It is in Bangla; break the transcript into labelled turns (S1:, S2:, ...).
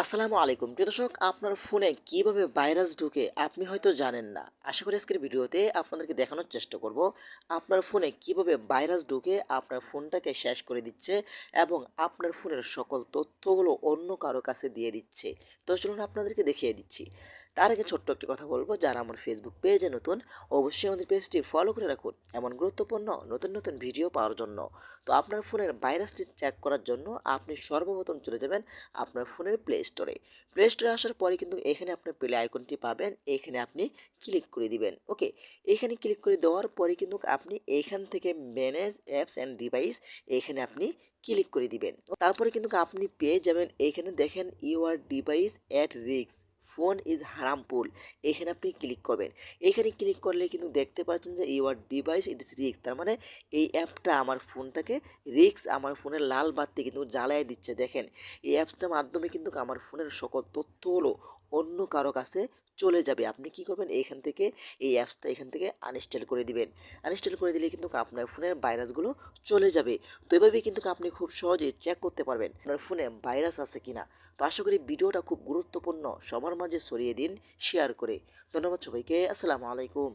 S1: আসসালামু আলাইকুম প্রিয় দর্শক, আপনার ফোনে কিভাবে ভাইরাস ঢুকে আপনি হয়তো জানেন না। আশা করি আজকের ভিডিওতে আপনাদেরকে দেখানোর চেষ্টা করব আপনার ফোনে কিভাবে ভাইরাস ঢুকে আপনার ফোনটাকে শেষ করে দিচ্ছে এবং আপনার ফোনের সকল তথ্যগুলো অন্য কারো কাছে দিয়ে দিচ্ছে। তো চলুন আপনাদেরকে দেখিয়ে দিচ্ছি। তার আগে ছোট্ট একটি কথা বলবো, যারা আমার ফেসবুক পেজে নতুন অবশ্যই আমাদের পেজটি ফলো করে রাখুন এমন গুরুত্বপূর্ণ নতুন নতুন ভিডিও পাওয়ার জন্য। তো আপনার ফোনের ভাইরাসটি চেক করার জন্য আপনি সর্বপ্রথম চলে যাবেন আপনার ফোনের প্লে স্টোরে আসার পরে কিন্তু এখানে আপনার প্লে আইকনটি পাবেন, এখানে আপনি ক্লিক করে দিবেন। ওকে, এখানে ক্লিক করে দেওয়ার পরে কিন্তু আপনি এইখান থেকে ম্যানেজ অ্যাপস অ্যান্ড ডিভাইস, এখানে আপনি ক্লিক করে দিবেন। তারপরে কিন্তু আপনি পেয়ে যাবেন, এখানে দেখেন your device at risk, phone is harmful, এখানে আপনি ক্লিক করবেন। এখানে ক্লিক করলে কিন্তু দেখতে পাচ্ছেন যে your device it is risk, তার মানে এই অ্যাপটা আমার ফোনটাকে রিস্ক, আমার ফোনের লাল বাতি কিন্তু জ্বালায় দিচ্ছে। দেখেন, এই অ্যাপসটার মাধ্যমে কিন্তু আমার ফোনের সকল তথ্যগুলো অন্য কারো কাছে চলে যাবে। আপনি কি করবেন, এইখান থেকে এই অ্যাপসটা এখান থেকে আনইনস্টল করে দিবেন। আনইনস্টল করে দিলে কিন্তু আপনার ফোনের ভাইরাসগুলো চলে যাবে। তো এভাবেই কিন্তু আপনি খুব সহজেই চেক করতে পারবেন আপনার ফোনে ভাইরাস আছে কিনা। তো আশা করি ভিডিওটা খুব গুরুত্বপূর্ণ, সবার মাঝে ছড়িয়ে দিন শেয়ার করে। ধন্যবাদ সবাইকে, আসসালামু আলাইকুম।